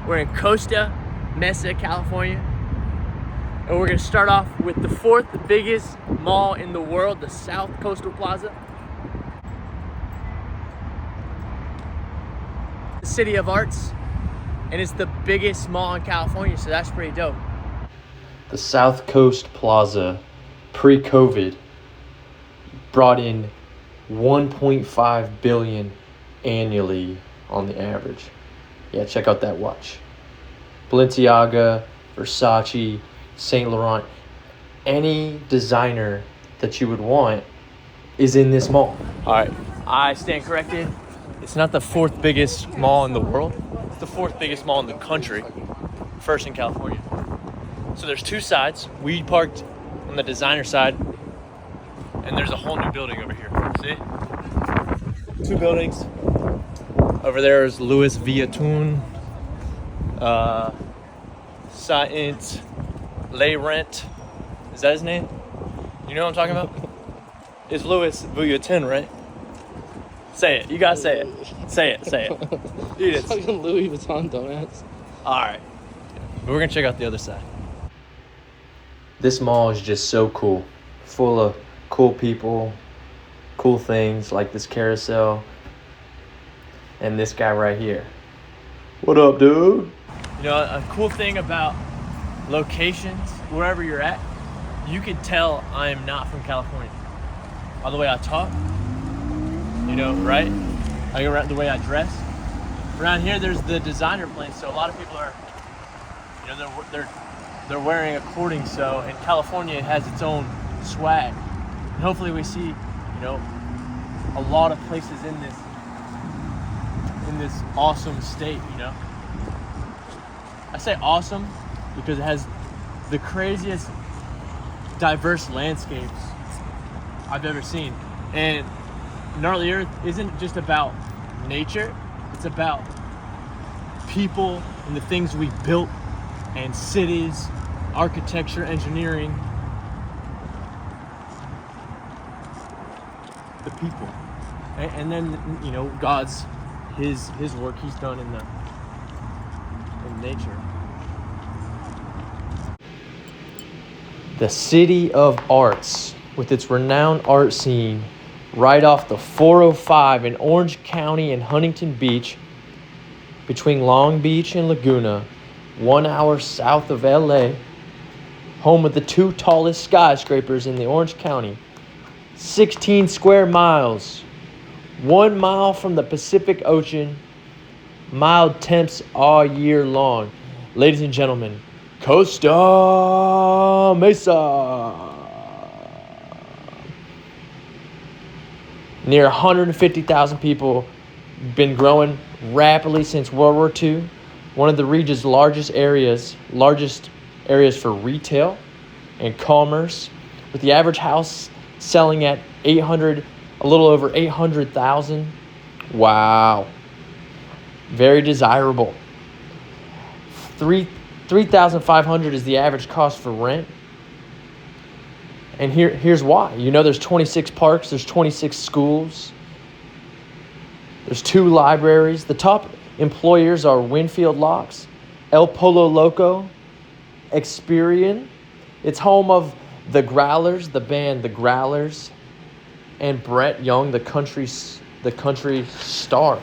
We're in Costa Mesa, California. And we're gonna start off with the 4th biggest mall in the world, the South Coast Plaza. The City of Arts, and it's the biggest mall in California, so that's pretty dope. The South Coast Plaza, pre-COVID, brought in 1.5 billion annually on the average. Yeah, check out that watch. Balenciaga, Versace, Saint Laurent, any designer that you would want is in this mall. All right, I stand corrected. It's not the 4th biggest mall in the world. It's the 4th biggest mall in the country, first in California. So there's 2 sides. We parked on the designer side, and there's a whole new building over here. See? 2 buildings. Over there is Louis Vuitton, Saint Laurent. Is that his name? You know what I'm talking about? It's Louis Vuitton, right? Say it. You gotta say it. Say it. Dude, it's fucking Louis Vuitton, dumbass. All right. We're gonna check out the other side. This mall is just so cool, full of cool people, cool things like this carousel, and this guy right here. What up, dude? You know, a cool thing about locations, wherever you're at, you can tell I am not from California. By the way I talk, you know, right? The way I dress. Around here, there's the designer place, so a lot of people are, you know, they're wearing according. So in California, it has its own swag, and hopefully we see, you know, a lot of places in this awesome state. You know, I say awesome because it has the craziest diverse landscapes I've ever seen. And Gnarly Earth isn't just about nature, it's about people and the things we built, and cities, architecture, engineering, the people, and then, you know, God's his work he's done in nature. The City of Arts, with its renowned art scene right off the 405 in Orange County and Huntington Beach, between Long Beach and Laguna, 1 hour south of LA, home of the 2 tallest skyscrapers in the Orange County, 16 square miles, 1 mile from the Pacific Ocean, mild temps all year long. Ladies and gentlemen, Costa Mesa. Near 150,000 people, been growing rapidly since World War II. One of the region's largest areas for retail and commerce, with the average house selling at a little over 800,000. Wow. Very desirable. $3,500 is the average cost for rent. And here's why. You know, there's 26 parks, there's 26 schools, there's 2 libraries. The top employers are Winfield Locks, El Polo Loco, Experian. It's home of the Growlers, the band The Growlers, and Brett Young, the country star.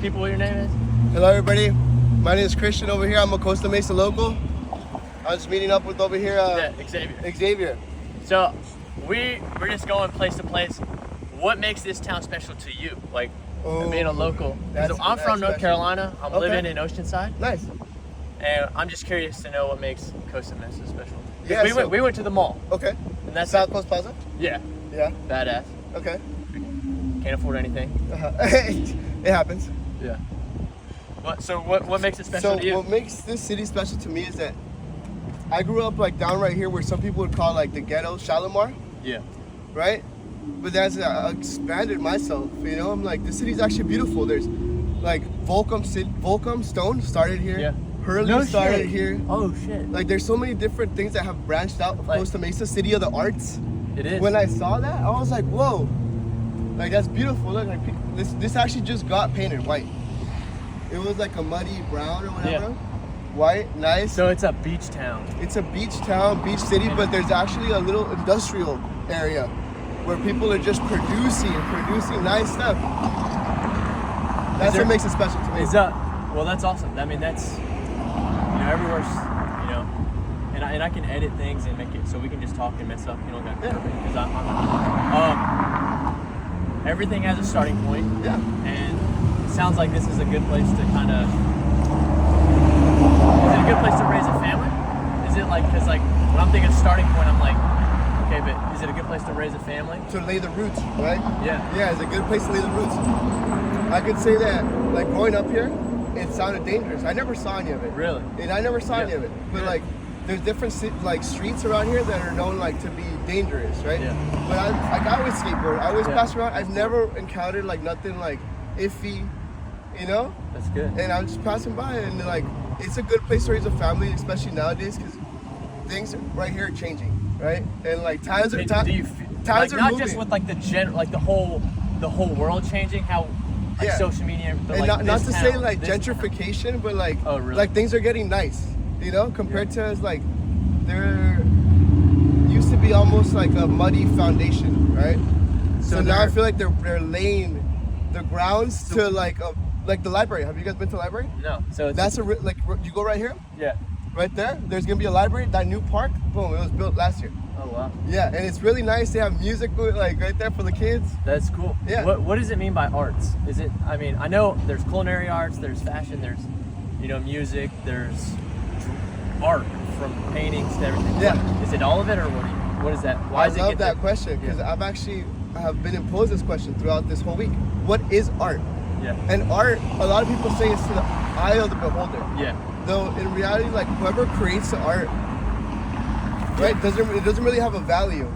People, what your name is? Hello everybody, my name is Christian over here. I'm a Costa Mesa local. I was meeting up with over here Xavier. So we're just going place to place. What makes this town special to you? Like, being a local. So I'm from North Carolina. I'm living in Oceanside. Nice. And I'm just curious to know what makes Costa Mesa special. Yeah, we went to the mall. Okay. And that's South Coast Plaza? Yeah. Yeah. Badass. Okay. Can't afford anything. It happens. Yeah. What makes it special to you? So what makes this city special to me is that I grew up like down right here where some people would call like the ghetto, Shalimar. Yeah. Right? But as I expanded myself, you know, I'm like, the city's actually beautiful. There's like Volcom Stone started here. Yeah. Hurley started here. Oh shit. Like there's so many different things that have branched out of Costa Mesa, City of the Arts. It is. When I saw that, I was like, whoa. Like that's beautiful. Look, like this actually just got painted white. It was like a muddy brown or whatever. Yeah. White, nice. So it's a beach town. It's a beach town, beach city, but there's actually a little industrial area where people are just producing nice stuff. That's what makes it special to me. Well, that's awesome. I mean, that's, everywhere's, and I can edit things and make it so we can just talk and mess up. You know, because everything has a starting point. Yeah. And it sounds like this is a good place to kind of. Is it a good place to raise a family? Is it like, because like when I'm thinking starting point, I'm like, okay, but is it a good place to raise a family? To lay the roots, right? Yeah. Yeah, it's a good place to lay the roots. I could say that, like growing up here, it sounded dangerous. I never saw any of it. Really? And I never saw any of it. But like, there's different like streets around here that are known like to be dangerous, right? Yeah. But I always skateboard. I always pass around. I've never encountered like nothing like iffy, That's good. And I'm just passing by, and like, it's a good place to raise a family, especially nowadays, because things right here are changing, right? And like times are Do you feel, times like, are not moving. just with like the whole world changing, how like social media, but and like not this to town, say like this gentrification, but like really? like things are getting nice, compared to like there used to be almost like a muddy foundation, right? So now I feel like they're laying the grounds to like the library. Have you guys been to the library? No. So That's like you go right here, yeah. right there. There's gonna be a library. That new park, boom, it was built last year. Oh wow. Yeah, and it's really nice. They have music like right there for the kids. That's cool. Yeah. What does it mean by arts? Is it? I mean, I know there's culinary arts, there's fashion, there's music, there's art from paintings to everything. Yeah. Is it all of it, or what is that? Why I does it love get that there? question because I have been imposed this question throughout this whole week. What is art? Yeah. And art, a lot of people say it's to the eye of the beholder. Yeah. Though in reality, like whoever creates the art, right, it doesn't really have a value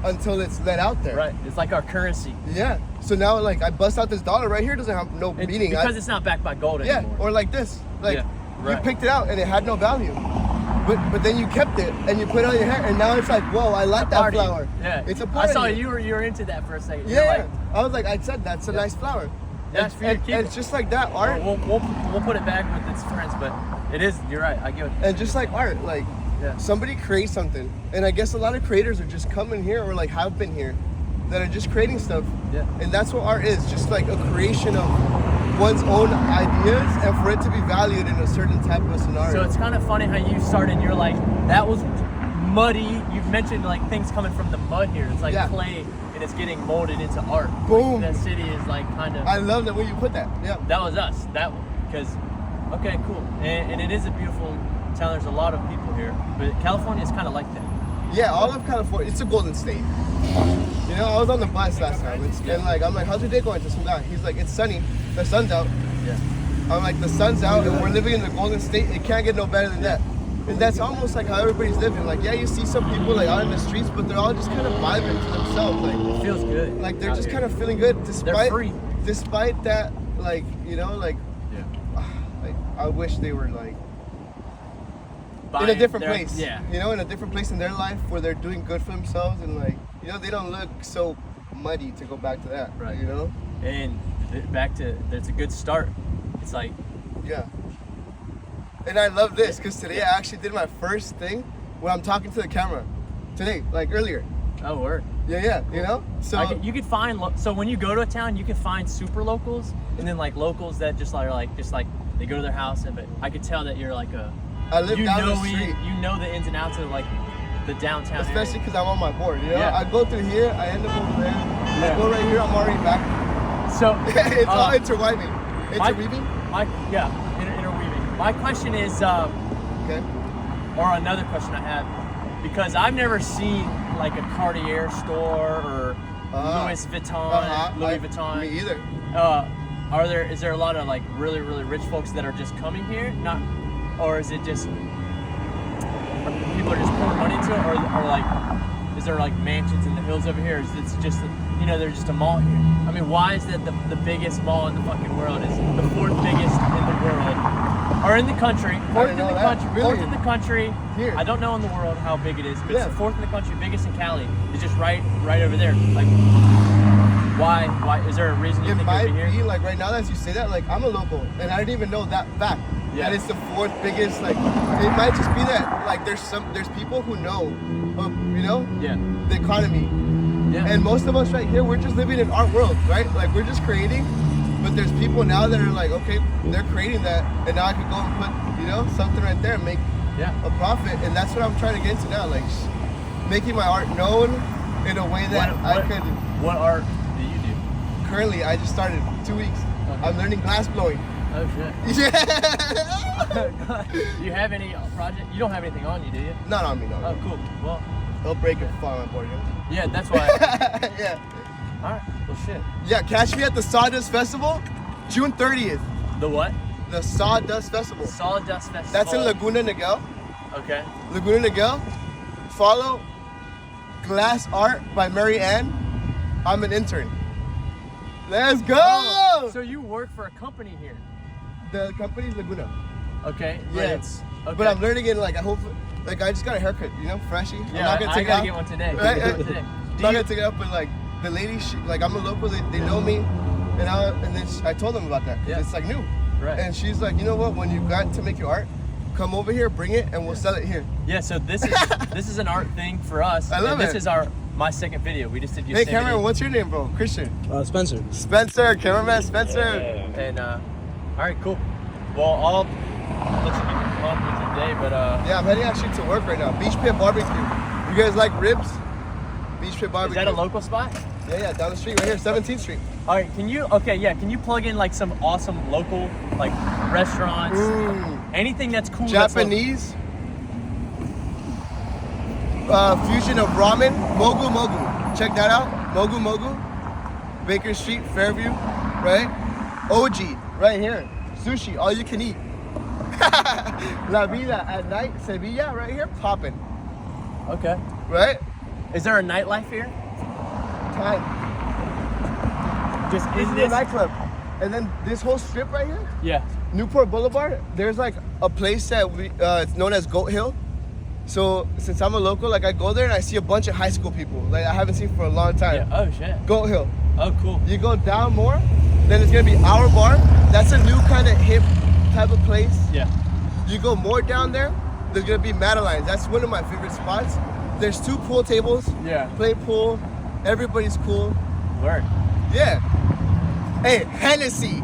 until it's let out there. Right. It's like our currency. Yeah. So now, like, I bust out this dollar right here, doesn't have no meaning. Because it's not backed by gold anymore. Or like this, like right. you picked it out and it had no value, but then you kept it and you put it on your hair and now it's like, whoa, I like that Party. flower. Yeah. It's a party. I saw you were into that for a second. Yeah. You're like, I was like, I said that's a nice flower. that's for you to keep. And it's just like that art. We'll put it back with its friends, but it is. You're right. I get it. And just like art, like somebody creates something, and I guess a lot of creators are just coming here or like have been here, that are just creating stuff. Yeah. And that's what art is, just like a creation of one's own ideas, and for it to be valued in a certain type of scenario. So it's kind of funny how you started. You're like, that was muddy. You've mentioned like things coming from the mud here. It's like clay, and it's getting molded into art. Boom. Like, that city is like kind of. I love the way you put that. Yeah. That was us. Because, okay, cool. And it is a beautiful town. There's a lot of people here, but California is kind of like that. Yeah, all of California, it's a golden state. I was on the bus last time, and like, I'm like, how's your day going? To some guy, he's like, it's sunny, the sun's out. Yeah. I'm like, the sun's out, and we're living in the golden state. It can't get no better than that. And that's almost like how everybody's living. Like, yeah, you see some people like out in the streets, but they're all just kind of vibing to themselves. Like, it feels good. Like they're just kind of feeling good, They're free. Despite that, like, like I wish they were like in a different place. Yeah. In a different place in their life where they're doing good for themselves and like, they don't look so muddy, to go back to that. Right. And back to, it's a good start. It's like, yeah. And I love this because today I actually did my first thing when I'm talking to the camera. Today, like earlier. oh, word. Yeah. So You could find, so when you go to a town, you can find super locals and then like locals that just like they go to their house. But I could tell that you're like I live down the street. You know the ins and outs of like the downtown Especially area. because I'm on my board, Yeah. I go through here, I end up over there. I go right here, I'm already back. So It's all interweaving. Interweaving? Interweaving. My question is, Okay. or another question I have, because I've never seen like a Cartier store or Louis Vuitton. Me either. Is there a lot of like really, really rich folks that are just coming here? Or is it just people are just pouring money into it, or like is there like mansions in the hills over here? Is it's just there's just a mall here? I mean, why is that the biggest mall in the fucking world is the fourth biggest in the world, or in the country? Fourth in the country. Really? Fourth in the country. Here. I don't know in the world how big it is, but it's the fourth in the country, biggest in Cali. It's just right over there. Like, Why? Why? Is there a reason you It think it might would be here? be like right now as you say that, like I'm a local and I didn't even know that fact. Yeah. And it's the fourth biggest. Like it might just be that like there's people who know, you know, Yeah. the economy. Yeah. And most of us right here, we're just living in art world, right? Like we're just creating. But there's people now that are like, okay, they're creating that, and now I can go and put, you know, something right there and make Yeah. a profit. And that's what I'm trying to get into now, like making my art known in a way that I could. What art do you do? Currently, I just started 2 weeks. Okay. I'm learning glass blowing. Oh shit. Yeah. Do you have any project? You don't have anything on you, do you? Not on me, no. Oh, cool. Well, I'll break it fall on my board. yeah, that's why. Yeah. All right. Well, shit. Yeah, catch me at the Sawdust Festival, June 30th. The what? The Sawdust Festival. Sawdust Festival. That's in Laguna Niguel. Okay. Laguna Niguel. Follow Glass Art by Mary Ann. I'm an intern. Let's go! Oh, so you work for a company here? The company's Laguna. Okay. But Yeah. it's okay. But I'm learning it like I hope, like I just got a haircut, you know, freshy. Yeah, I'm not gonna I take it gotta off. get one today. Right? Get one today. I'm Do not you- gonna take it up, but like the lady, like I'm a local, they know me, and then I told them about that 'cause Yeah. it's like new. Right. And she's like, you know what? When you got to make your art, come over here, bring it, and we'll sell it here. Yeah, so this is an art thing for us. I love and this it. is my second video. We just did Hey, Yosemite. Cameron, what's your name, bro? Christian. Spencer. Spencer, cameraman Spencer. And all right, cool. Well, I'll let you get on with your day, but Yeah, I'm heading actually to work right now. Beach Pit Barbecue. You guys like ribs? Beach Pit is Barbecue. that a local spot? Yeah, down the street right here, 17th Street. All right, can you plug in like some awesome local like restaurants, anything that's cool. that's local? Japanese. Fusion of ramen. Mogu Mogu. Check that out. Mogu Mogu. Baker Street, Fairview. Right? OG. Right here. Sushi. All you can eat. La Vida at night. Sevilla. Right here. Popping. Okay. Right? Is there a nightlife here? Time. Just This in is a this? nightclub. And then this whole strip right here. Yeah. Newport Boulevard, there's like a place that it's known as Goat Hill. So since I'm a local, like I go there and I see a bunch of high school people like I haven't seen for a long time. Yeah. Oh shit. Goat Hill. Oh cool. You go down more, then it's gonna be Our Bar. That's a new kind of hip type of place. Yeah. You go more down there, there's gonna be Madeline's. That's one of my favorite spots. There's 2 pool tables. Yeah. Play pool. Everybody's cool. Word. Yeah. Hey, Hennessy.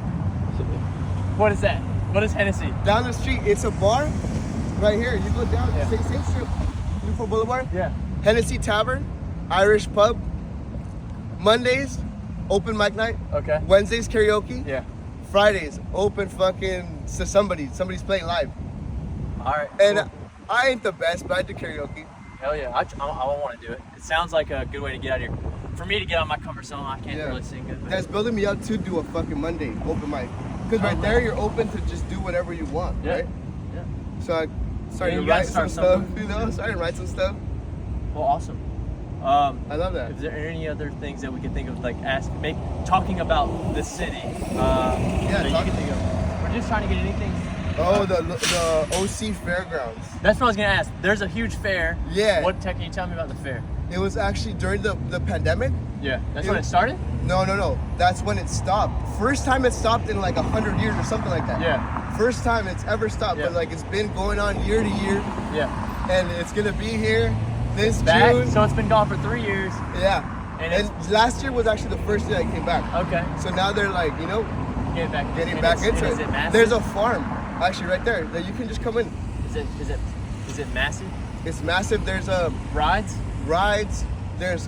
What is that? What is Hennessy? Down the street, it's a bar right here. You go down, Yeah. same strip, Newport Boulevard. Yeah. Hennessy Tavern, Irish pub. Mondays, open mic night. Okay. Wednesdays, karaoke. Yeah. Fridays, open fucking to somebody's playing live. All right. And cool. I ain't the best, but I do karaoke. Hell yeah, I want to do it. It sounds like a good way to get out of here. For me to get on my comfort zone, I can't really sing good. but- That's building me up to do a fucking Monday open mic. Because right there, you're open to just do whatever you want, Yeah. right? Yeah. So I started Yeah, to you gotta write some start stuff, somewhere. you know? Started to write some stuff. Well, awesome. I love that. Is there any other things that we can think of, like talking about the city? That you talk- can think of? We're just trying to get anything. Oh, the OC Fairgrounds. That's what I was gonna ask. There's a huge fair. Yeah. Can you tell me about the fair? It was actually during the pandemic. Yeah. That's when it started. No. That's when it stopped. First time it stopped in like 100 years or something like that. Yeah. First time it's ever stopped, Yeah. but like it's been going on year to year, Yeah. and it's gonna be here this Back. June. So it's been gone for 3 years. Yeah. And And last year was actually the first year I came back. Okay. So now they're like, Getting back. getting and back it's- into and it. Is it massive? There's a farm actually right there that you can just come in. Is it massive? It's massive. There's Rides? rides. There's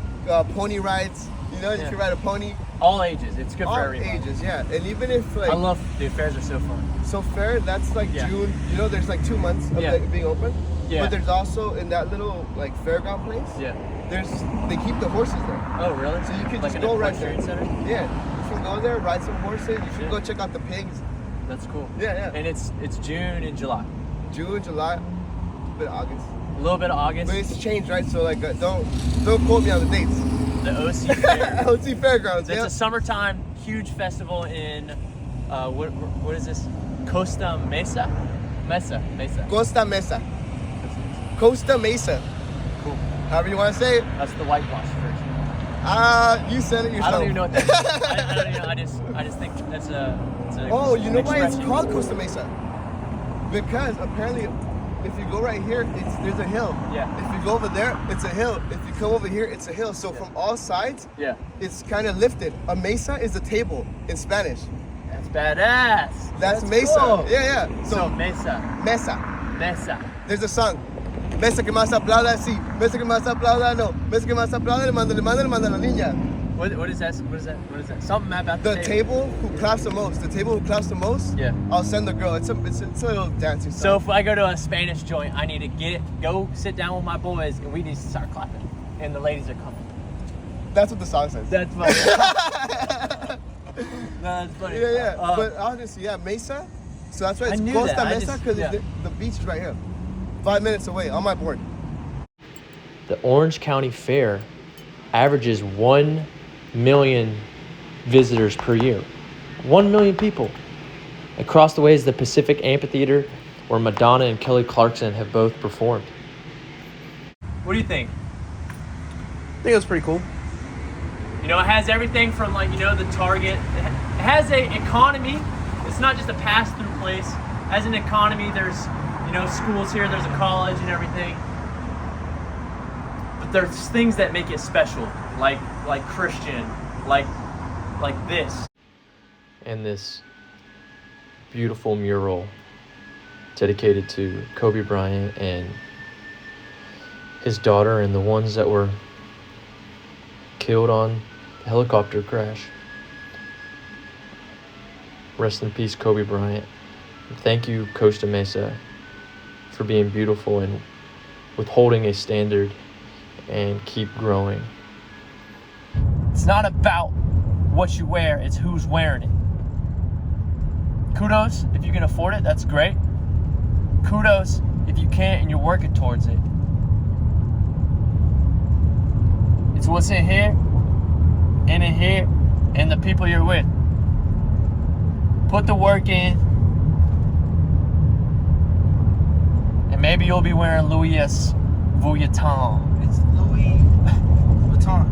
pony rides. You know, you Yeah. can ride a pony. All ages. It's good for All everyone. ages, yeah. And even if like I love the fairs are so fun. so fair, that's like Yeah. June. You know, there's like 2 months of Yeah. it being open. Yeah. But there's also in that little like fairground place. Yeah. They keep the horses there. Oh really? So you can like just an go right equestrian there. center? Yeah. You can go there, ride some horses. You can Yeah. go check out the pigs. That's cool. Yeah. And it's June and July. June, July, a bit of August. A little bit of August. But it's changed, right? So like, don't quote me on the dates. The OC Fair. OC Fairgrounds. It's Yeah. a summertime huge festival in what is this? Costa Mesa? Mesa. Costa Mesa. Costa Mesa. Cool. However you want to say it. That's the whitewash version. You said it yourself. I don't even know what that is. I don't even know. I just think that's it's a Oh, you know why it's expression. called Costa Mesa? Because apparently, if you go right here, there's a hill. Yeah. If you go over there, it's a hill. If you come over here, it's a hill. So from all sides, Yeah. it's kind of lifted. A mesa is a table in Spanish. That's badass. That's mesa. Cool. Yeah. So mesa. Mesa. There's a song. Mesa que más aplauda, sí. Mesa que más aplauda, no. Mesa que más aplauda, le manda la niña. What is that? What is that? Something about The table who claps the most. The table who claps the most. Yeah. I'll send the girl. It's a little dancing song. So if I go to a Spanish joint, I need to go sit down with my boys, and we need to start clapping, and the ladies are coming. That's what the song says. That's funny. No, that's funny. Yeah. But honestly, yeah, Mesa. So that's why I it's knew Costa that. Mesa because Yeah. the beach is right here. 5 minutes away on my board. The Orange County Fair averages 1 million visitors per year. 1 million people. Across the way is the Pacific Amphitheater, where Madonna and Kelly Clarkson have both performed. What do you think? I think it was pretty cool. You know, it has everything from the Target. It has a economy. It's not just a pass-through place. As an economy, there's schools here. There's a college and everything. But there's things that make it special, like Christian, like this. And this beautiful mural dedicated to Kobe Bryant and his daughter and the ones that were killed on the helicopter crash. Rest in peace, Kobe Bryant. Thank you, Costa Mesa, for being beautiful and withholding a standard and keep growing. It's not about what you wear, it's who's wearing it. Kudos if you can afford it, that's great. Kudos if you can't and you're working towards it. It's what's in here, and the people you're with. Put the work in, and maybe you'll be wearing Louis Vuitton. It's Louis Vuitton.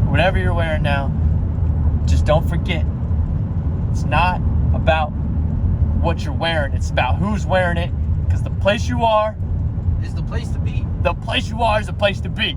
Whatever you're wearing now, just don't forget, it's not about what you're wearing, it's about who's wearing it, because the place you are It's the place to be. the place you are is the place to be.